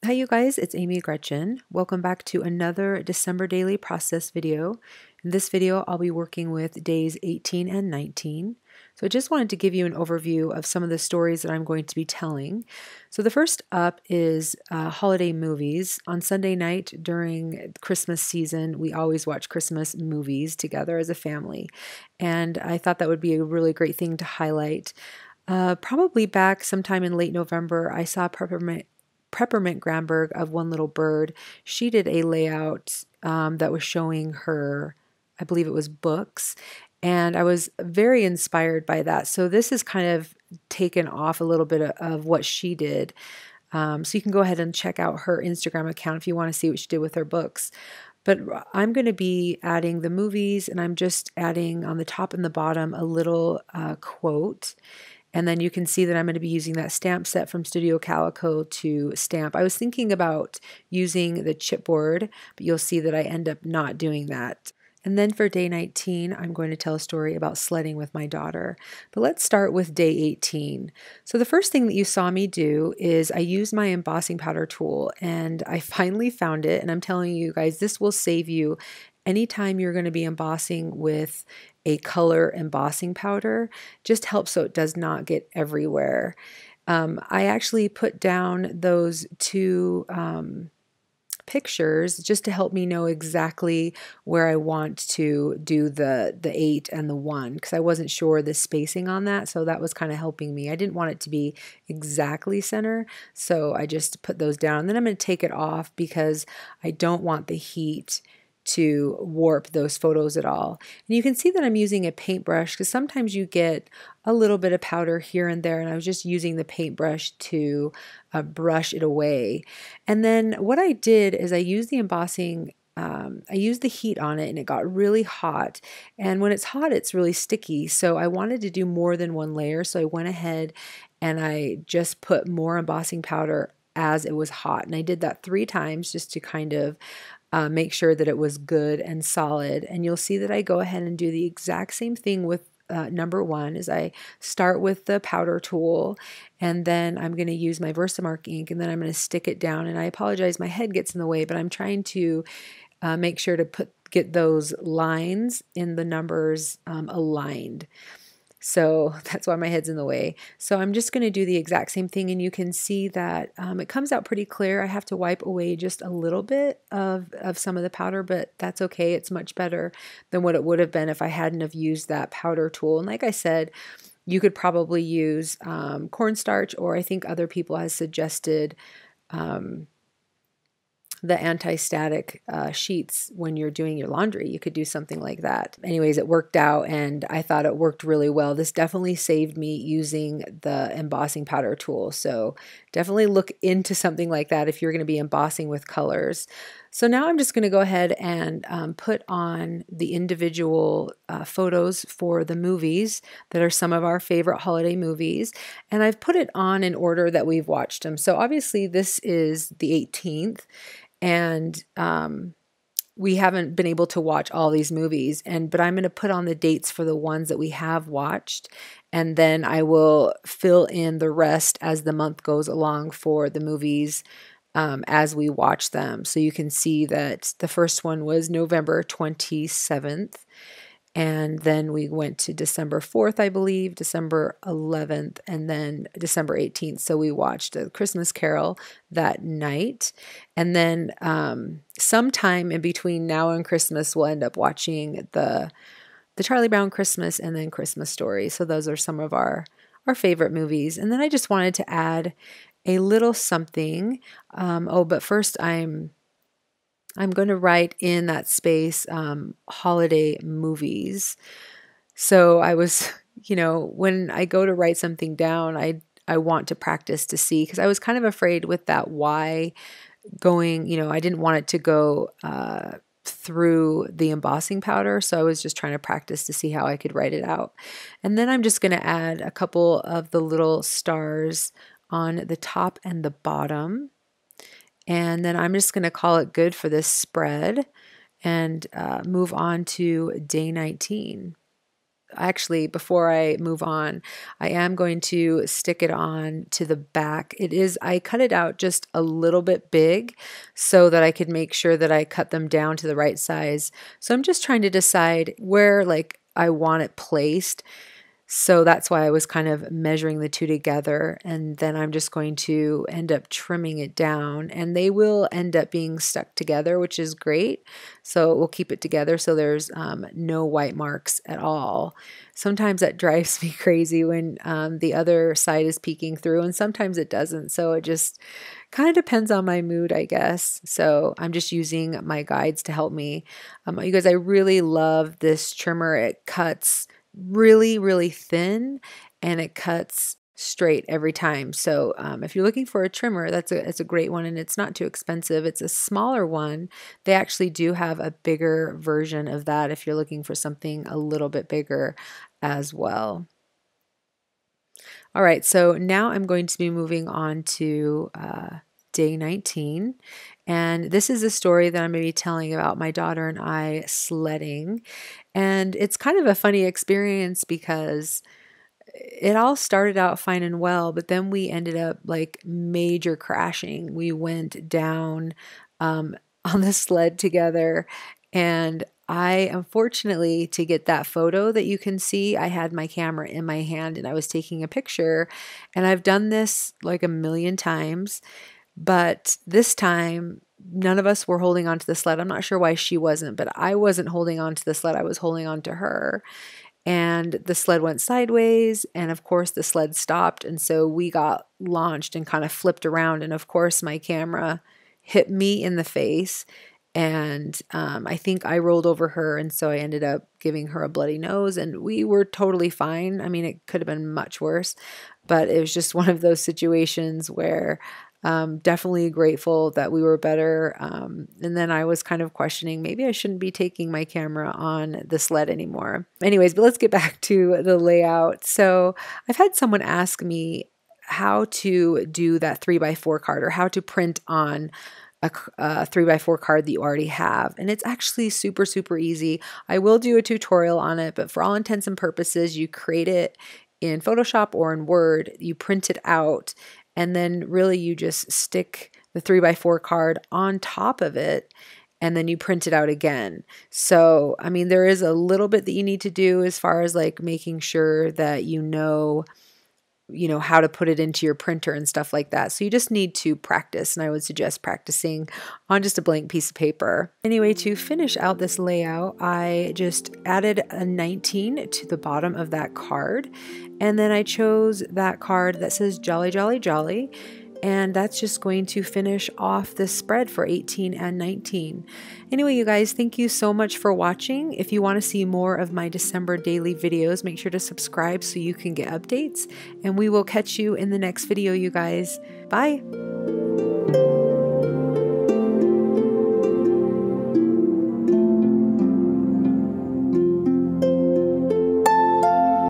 Hi you guys, it's Amy Gretchen. Welcome back to another December daily process video. In this video, I'll be working with days 18 and 19. So I just wanted to give you an overview of some of the stories that I'm going to be telling. So the first up is holiday movies. On Sunday night during Christmas season, we always watch Christmas movies together as a family. And I thought that would be a really great thing to highlight. Probably back sometime in late November, I saw Peppermint Gramberg of One Little Bird. She did a layout that was showing her, I believe it was books, and I was very inspired by that. So this is kind of taken off a little bit of what she did. So you can go ahead and check out her Instagram account if you want to see what she did with her books. But I'm going to be adding the movies, and I'm just adding on the top and the bottom a little quote. And then you can see that I'm going to be using that stamp set from Studio Calico to stamp. I was thinking about using the chipboard, but you'll see that I end up not doing that. And then for day 19, I'm going to tell a story about sledding with my daughter. But let's start with day 18. So the first thing that you saw me do is I used my embossing powder tool, and I finally found it. And I'm telling you guys, this will save you anytime you're going to be embossing with a color embossing powder. Just helps so it does not get everywhere. I actually put down those two pictures just to help me know exactly where I want to do the 8 and the 1, because I wasn't sure the spacing on that, so that was kind of helping me. I didn't want it to be exactly center, so I just put those down. And then I'm going to take it off because I don't want the heat to warp those photos at all. And you can see that I'm using a paintbrush because sometimes you get a little bit of powder here and there, and I was just using the paintbrush to brush it away. And then what I did is I used the embossing I used the heat on it, and it got really hot. And when it's hot, it's really sticky. So I wanted to do more than one layer. So I went ahead and I just put more embossing powder as it was hot. And I did that 3 times just to kind of make sure that it was good and solid. And you'll see that I go ahead and do the exact same thing with number 1. Is I start with the powder tool, and then I'm going to use my Versamark ink, and then I'm going to stick it down. And I apologize, my head gets in the way, but I'm trying to make sure to get those lines in the numbers aligned. So that's why my head's in the way. So I'm just going to do the exact same thing, and you can see that it comes out pretty clear. I have to wipe away just a little bit of some of the powder, but that's okay. It's much better than what it would have been if I hadn't have used that powder tool. And like I said, you could probably use cornstarch, or I think other people have suggested the anti-static sheets when you're doing your laundry. You could do something like that. Anyways, it worked out, and I thought it worked really well. This definitely saved me using the embossing powder tool. So definitely look into something like that if you're going to be embossing with colors. So now I'm just going to go ahead and put on the individual photos for the movies that are some of our favorite holiday movies. And I've put it on in order that we've watched them. So obviously this is the 18th. And we haven't been able to watch all these movies, but I'm going to put on the dates for the ones that we have watched, and then I will fill in the rest as the month goes along for the movies as we watch them. So you can see that the first one was November 27th. And then we went to December 4th, I believe, December 11th, and then December 18th. So we watched A Christmas Carol that night. And then sometime in between now and Christmas, we'll end up watching the Charlie Brown Christmas and then Christmas Story. So those are some of our favorite movies. And then I just wanted to add a little something. But first I'm going to write in that space holiday movies. So I was, when I go to write something down, I want to practice to see, because I was kind of afraid with that Y going, I didn't want it to go through the embossing powder. So I was just trying to practice to see how I could write it out. And then I'm just going to add a couple of the little stars on the top and the bottom. And then I'm just going to call it good for this spread and move on to day 19. actually, before I move on, I am going to stick it on to the back. I cut it out just a little bit big so that I could make sure that I cut them down to the right size. So I'm just trying to decide where like I want it placed. So that's why I was kind of measuring the two together, and then I'm just going to end up trimming it down, and they will end up being stuck together, which is great. So we'll keep it together so there's no white marks at all. Sometimes that drives me crazy when the other side is peeking through, and sometimes it doesn't. So it just kind of depends on my mood, I guess. So I'm just using my guides to help me. You guys, I really love this trimmer. It cuts really, really thin, and it cuts straight every time. So if you're looking for a trimmer, it's a great one, and it's not too expensive. It's a smaller one. They actually do have a bigger version of that if you're looking for something a little bit bigger as well. All right, so now I'm going to be moving on to day 19. And this is a story that I'm going to be telling about my daughter and I sledding. And it's kind of a funny experience because it all started out fine and well, but then we ended up like major crashing. We went down on the sled together, and I, unfortunately, to get that photo that you can see, I had my camera in my hand and I was taking a picture. And I've done this like a million times, but this time none of us were holding on to the sled. I'm not sure why she wasn't, but I wasn't holding on to the sled. I was holding on to her. And the sled went sideways, and of course the sled stopped, and so we got launched and kind of flipped around, and of course my camera hit me in the face, and I think I rolled over her, and so I ended up giving her a bloody nose, and we were totally fine. I mean, it could have been much worse, but it was just one of those situations where definitely grateful that we were better. And then I was kind of questioning, maybe I shouldn't be taking my camera on the sled anymore. Anyways, but let's get back to the layout. So I've had someone ask me how to do that 3x4 card, or how to print on a 3x4 card that you already have. And it's actually super, super easy. I will do a tutorial on it, but for all intents and purposes, you create it in Photoshop or in Word, you print it out, and then really you just stick the 3x4 card on top of it, and then you print it out again. So, I mean, there is a little bit that you need to do as far as like making sure that you know how to put it into your printer and stuff like that. So you just need to practice, and I would suggest practicing on just a blank piece of paper. Anyway, to finish out this layout, I just added a 19 to the bottom of that card, and then I chose that card that says Jolly Jolly Jolly, and that's just going to finish off this spread for 18 and 19. Anyway, you guys, thank you so much for watching. If you want to see more of my December daily videos, make sure to subscribe so you can get updates, and we will catch you in the next video, you guys. Bye!